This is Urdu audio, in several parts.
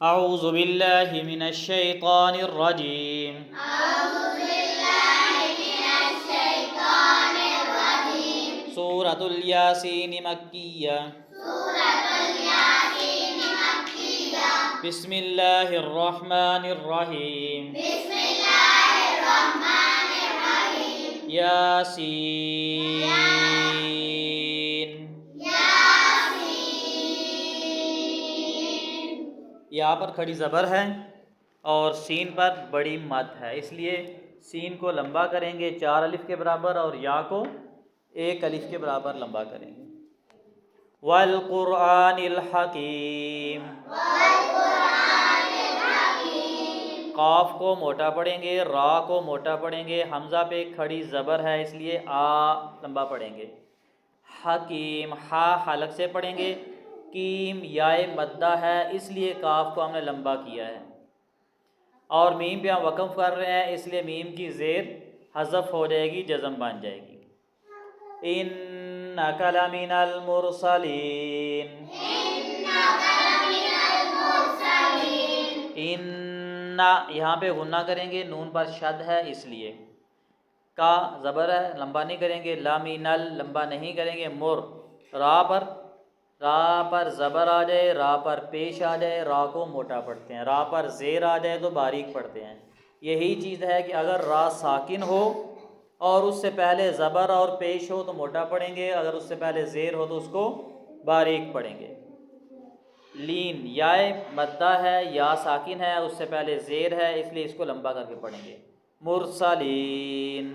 اعوذ باللہ من الشیطان الرجیم سورۃ الیاسین مکیہ بسم اللہ الرحمن الرحیم یاسین یہاں پر کھڑی زبر ہے اور سین پر بڑی مد ہے، اس لیے سین کو لمبا کریں گے 4 الف کے برابر اور یا کو 1 الف کے برابر لمبا کریں گے۔ والقرآن الحکیم، قاف کو موٹا پڑھیں گے، را کو موٹا پڑھیں گے، حمزہ پہ کھڑی زبر ہے اس لیے آ لمبا پڑھیں گے۔ حکیم، ہا حلق سے پڑھیں گے، کیم یائے مدہ ہے اس لیے کاف کو ہم نے لمبا کیا ہے، اور میم پہ ہم وقف کر رہے ہیں اس لیے میم کی زیر حذف ہو جائے گی، جزم بن جائے گی۔ انک لمن المرسلین، ان یہاں پہ غنہ کریں گے، نون پر شد ہے اس لیے، کا زبر ہے لمبا نہیں کریں گے، لامین لمبا نہیں کریں گے، مر را پر زبر آ جائے، را پر پیش آ جائے، را کو موٹا پڑھتے ہیں، را پر زیر آ جائے تو باریک پڑھتے ہیں۔ یہی چیز ہے کہ اگر را ساکن ہو اور اس سے پہلے زبر اور پیش ہو تو موٹا پڑھیں گے، اگر اس سے پہلے زیر ہو تو اس کو باریک پڑھیں گے۔ لین یائے مدہ ہے، یا ساکن ہے، اس سے پہلے زیر ہے اس لیے اس کو لمبا کر کے پڑھیں گے۔ مرسلین،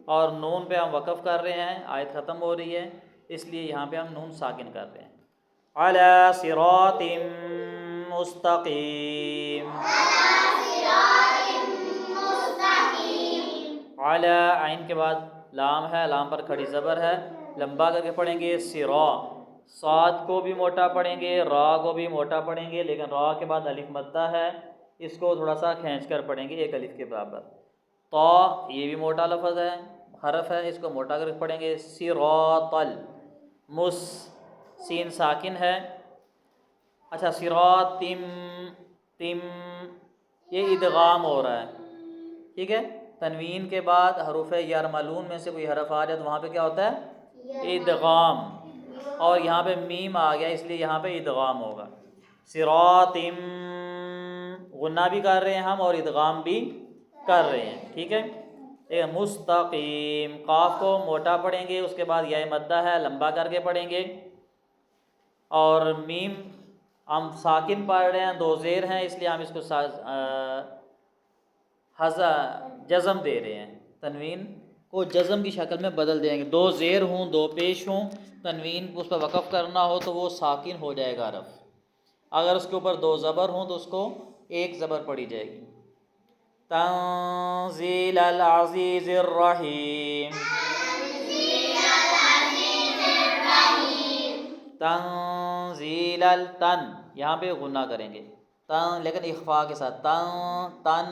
اور نون پہ ہم وقف کر رہے ہیں، آیت ختم ہو رہی ہے اس لیے یہاں پہ ہم نون ساکن کر رہے ہیں۔ علی صراط مستقیم، علی عین کے بعد لام ہے، لام پر کھڑی زبر ہے، لمبا کر کے پڑھیں گے۔ سرا، صاد کو بھی موٹا پڑھیں گے، را کو بھی موٹا پڑھیں گے، لیکن را کے بعد الف مدہ ہے اس کو تھوڑا سا کھینچ کر پڑھیں گے 1 الف کے برابر۔ طا یہ بھی موٹا لفظ ہے، حرف ہے، اس کو موٹا کر کے پڑھیں گے۔ صراط مس، سین ساکن ہے، اچھا صراط تم یہ ادغام ہو رہا ہے، ٹھیک ہے، تنوین کے بعد حروف یرملون میں سے کوئی حرف آ جائے تو وہاں پہ کیا ہوتا ہے؟ ادغام، اور یہاں پہ میم آ گیا اس لیے یہاں پہ ادغام ہوگا۔ صراط غنہ بھی کر رہے ہیں ہم اور ادغام بھی کر رہے ہیں، ٹھیک ہے۔ مستقیم، قاف کو موٹا پڑھیں گے، اس کے بعد یا مدہ ہے لمبا کر کے پڑھیں گے، اور میم ہم ساکن پڑھ رہے ہیں، 2 زیر ہیں اس لیے ہم اس کو جزم دے رہے ہیں، تنوین کو جزم کی شکل میں بدل دیں گے، 2 زیر ہوں 2 پیش ہوں، تنوین کو اس پر وقف کرنا ہو تو وہ ساکن ہو جائے گا حرف، اگر اس کے اوپر 2 زبر ہوں تو اس کو 1 زبر پڑھی جائے گی۔ تنزیل العزیز الرحیم، تنزیل التن یہاں پہ غنہ کریں گے، تن لیکن اخفا کے ساتھ، تن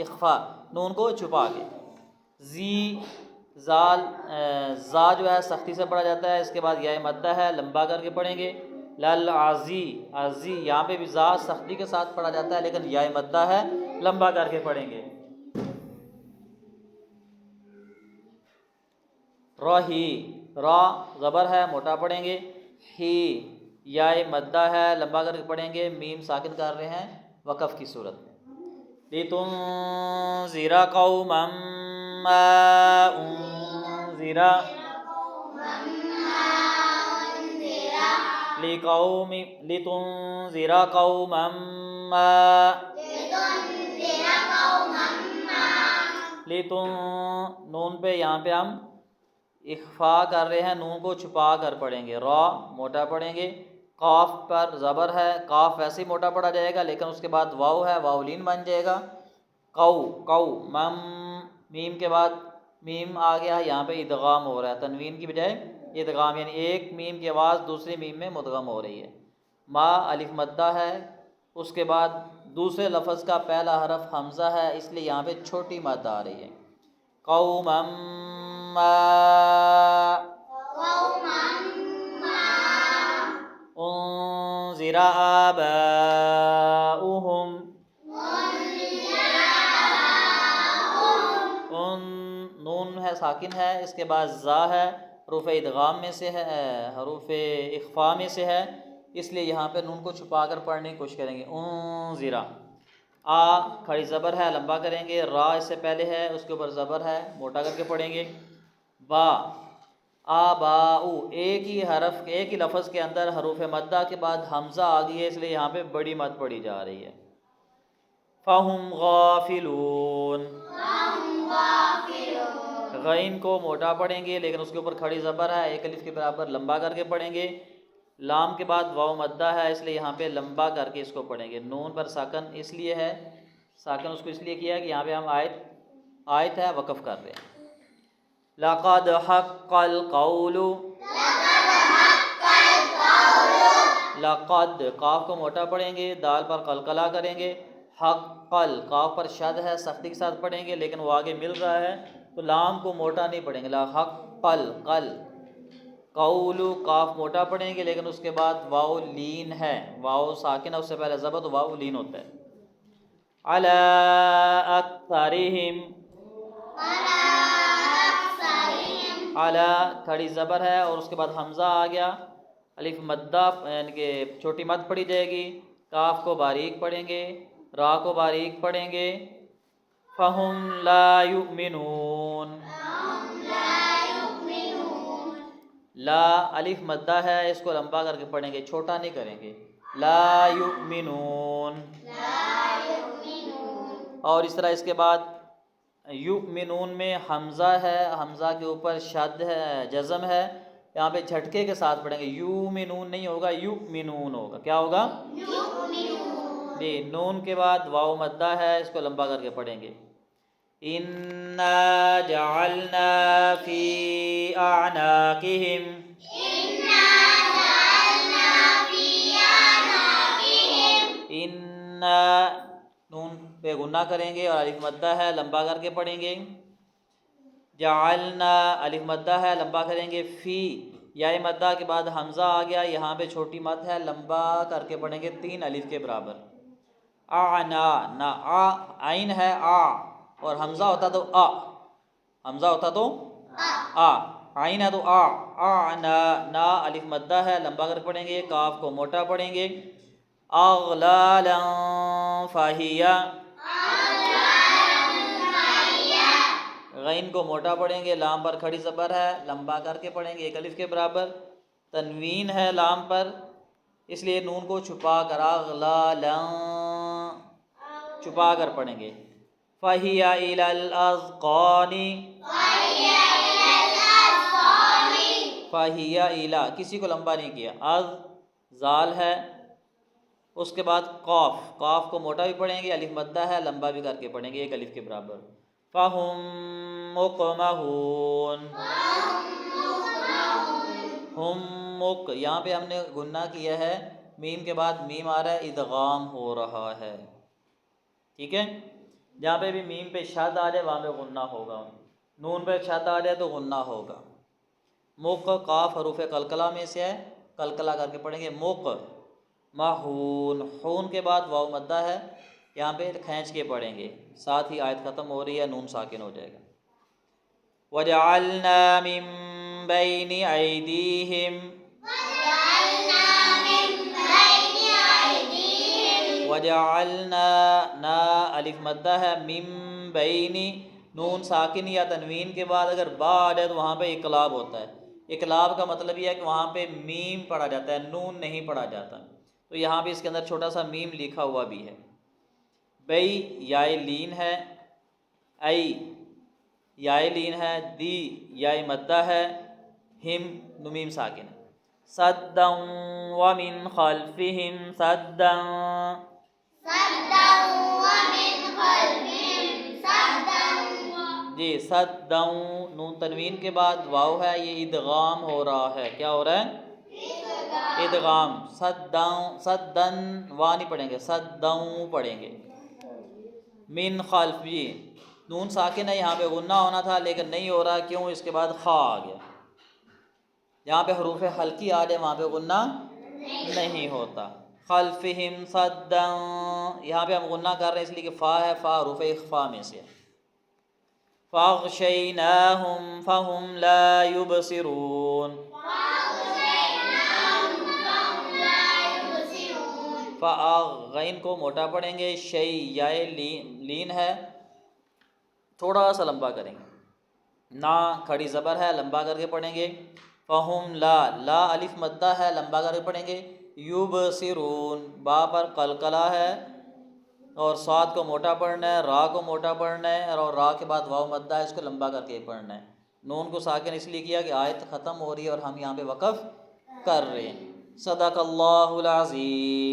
اخفا، نون کو چھپا کے۔ زی زال زا جو ہے سختی سے پڑھا جاتا ہے، اس کے بعد یا مدہ ہے لمبا کر کے پڑھیں گے۔ لل عزی، عزی یہاں پہ بھی زا سختی کے ساتھ پڑھا جاتا ہے لیکن یا مدہ ہے لمبا کر کے پڑھیں گے۔ رہی، را زبر ہے موٹا پڑھیں گے، ہی یا مدہ ہے لمبا کر کے پڑھیں گے، میم ساکن کر رہے ہیں وقف کی صورت میں۔ لِتُنذِرَ قَوْمًا مَّا أُنذِرَ لِتُنذِرَ قَوْمًا مَّا نون پہ یہاں پہ ہم اخفا کر رہے ہیں، نون کو چھپا کر پڑھیں گے، را موٹا پڑھیں گے، قاف پر زبر ہے، قاف ویسے ہی موٹا پڑھا جائے گا لیکن اس کے بعد واو ہے، واولین بن جائے گا۔ قو مم، میم کے بعد میم آ گیا، یہاں پہ ادغام ہو رہا ہے، تنوین کی بجائے ادغام، یعنی ایک میم کی آواز دوسری میم میں مدغم ہو رہی ہے۔ ما الف مدہ ہے، اس کے بعد دوسرے لفظ کا پہلا حرف حمزہ ہے اس لیے یہاں پہ چھوٹی مد آ رہی ہے۔ قوما ما انذر آباؤہم، نون ہے ساکن ہے، اس کے بعد زا ہے، حروف ادغام میں سے ہے، حروف اخفاء میں سے ہے، اس لیے یہاں پہ نون کو چھپا کر پڑھنے کی کوشش کریں گے۔ انذرا، آ کھڑی زبر ہے، لمبا کریں گے، را اس سے پہلے ہے، اس کے اوپر زبر ہے، موٹا کر کے پڑھیں گے۔ با، آباؤ، ایک ہی حرف، ایک ہی لفظ کے اندر حروف مدہ کے بعد حمزہ آ گئی ہے، اس لیے یہاں پہ بڑی مد پڑھی جا رہی ہے۔ فہم غافلون، غین کو موٹا پڑھیں گے لیکن اس کے اوپر کھڑی زبر ہے، ایک الف کے برابر لمبا کر کے پڑھیں گے۔ لام کے بعد واو مدہ ہے، اس لیے یہاں پہ لمبا کر کے اس کو پڑھیں گے۔ نون پر ساکن اس لیے ہے، ساکن اس کو اس لیے کیا ہے کہ یہاں پہ ہم آیت ہے وقف کر رہے ہیں۔ لقد حق القول، لقد قاف کو موٹا پڑھیں گے، دال پر قلقلہ کریں گے، حق قل قاف پر شد ہے، سختی کے ساتھ پڑھیں گے لیکن وہ آگے مل رہا ہے تو لام کو موٹا نہیں پڑھیں گے، حق قل قل، قول قاف موٹا پڑھیں گے لیکن اس کے بعد واو لین ہے، واو ساکن ہے، اس سے پہلے زبر تو واو لین ہوتا ہے۔ علی اکثرہم، علی کھڑی زبر ہے اور اس کے بعد حمزہ آ گیا، الف مدہ یعنی کہ چھوٹی مد پڑھی جائے گی، کاف کو باریک پڑھیں گے، را کو باریک پڑھیں گے۔ فہم لا یؤمنون، لا الف مدہ ہے، اس کو لمبا کر کے پڑھیں گے، چھوٹا نہیں کریں گے، لا یؤمنون۔ اور اس طرح اس کے بعد یؤمنون میں حمزہ ہے، حمزہ کے اوپر شد ہے، جزم ہے، یہاں پہ جھٹکے کے ساتھ پڑھیں گے، یؤمنون نہیں ہوگا، یؤمنون ہوگا۔ کیا ہوگا؟ جی، نون کے بعد واو مدہ ہے، اس کو لمبا کر کے پڑھیں گے۔ اِنَّا جَعَلْنَا فِي أَعْنَاقِهِمْ، اِنَّا نون پہ غنہ کریں گے اور الف مدہ ہے، لمبا کر کے پڑھیں گے۔ جعلنا الف مدہ ہے، لمبا کریں گے، فی یا مدہ کے بعد حمزہ آ گیا، یہاں پہ چھوٹی مد ہے، لمبا کر کے پڑھیں گے 3 الف کے برابر۔ اعنا، نا عین ہے آ اور حمزہ ہوتا تو حمزہ ہوتا تو عین ہے تو اعنا، نا الف مدہ ہے، لمبا کر پڑھیں گے، کاف کو موٹا پڑھیں گے۔ اغلالا فہیا، غین کو موٹا پڑھیں گے، لام پر کھڑی زبر ہے، لمبا کر کے پڑھیں گے، ایک الف کے برابر، تنوین ہے لام پر، اس لیے نون کو چھپا کر اغلالا چھپا کر پڑھیں گے۔ فہی الی الاذقان، فہی الی کسی کو لمبا نہیں کیا، از زال ہے، اس کے بعد قاف، قاف کو موٹا بھی پڑھیں گے، الف مدہ ہے، لمبا بھی کر کے پڑھیں گے، ایک الف کے برابر۔ فہم مقمحون، ہم مق، یہاں پہ ہم نے گنہ کیا ہے، میم کے بعد میم آ رہا ہے، ادغام ہو رہا ہے، ٹھیک ہے؟ جہاں پہ بھی میم پہ شد آ جائے وہاں پہ غنہ ہوگا، نون پہ شد آ جائے تو غنہ ہوگا۔ مق قاف حروف قلقلہ میں سے ہے، قلقلہ کر کے پڑھیں گے، مق محون، خون کے بعد واو مدہ ہے، یہاں پہ کھینچ کے پڑھیں گے، ساتھ ہی آیت ختم ہو رہی ہے، نون ساکن ہو جائے گا۔ وَجَعَلْنَا مِن بَيْنِ أَيْدِيهِمْ، وَجَعَلْنَا نا الف مدہ ہے، مِن بَيْنِ نون ساکن یا تنوین کے بعد اگر با آ جائے تو وہاں پہ اقلاب ہوتا ہے، اقلاب کا مطلب یہ ہے کہ وہاں پہ میم پڑھا جاتا ہے، نون نہیں پڑھا جاتا، تو یہاں پہ اس کے اندر چھوٹا سا میم لکھا ہوا بھی ہے۔ بئی یائے لین ہے، ای یائے لین ہے، دی یائے مدہ ہے، ہم نمیم ساکن ہے۔ صدا ومن خلفہم صدا، جی صدا نون تنوین کے بعد واو ہے، یہ ادغام ہو رہا ہے، کیا ہو رہا ہے؟ ادغام، صدن وا نہیں پڑھیں گے، صدوں پڑھیں گے۔ من خلف، جی نون ساکن ہے، یہاں پہ غنہ ہونا تھا لیکن نہیں ہو رہا، کیوں؟ اس کے بعد خا آ گیا، جہاں پہ حروف حلقی آ جائے وہاں پہ غنہ نہیں ہوتا۔ خلفہم صدا، یہاں پہ ہم غنہ کر رہے ہیں اس لیے کہ فا ہے، فا حروف اخفاء میں سے ہے۔ فاغشیناہم فہم لا یبصرون، غین کو موٹا پڑھیں گے، شی یائے لین ہے، تھوڑا سا لمبا کریں گے، نا کھڑی زبر ہے، لمبا کر کے پڑھیں گے، فہم لا، لا الف مدہ ہے، لمبا کر کے پڑھیں گے، یبصرون با پر قلقلہ ہے اور صاد کو موٹا پڑھنا ہے، را کو موٹا پڑھنا ہے، اور را کے بعد واو مدہ ہے، اس کو لمبا کر کے پڑھنا ہے۔ نون کو ساکن اس لیے کیا کہ آیت ختم ہو رہی ہے اور ہم یہاں پہ وقف کر رہے ہیں۔ صدق اللہ العظیم۔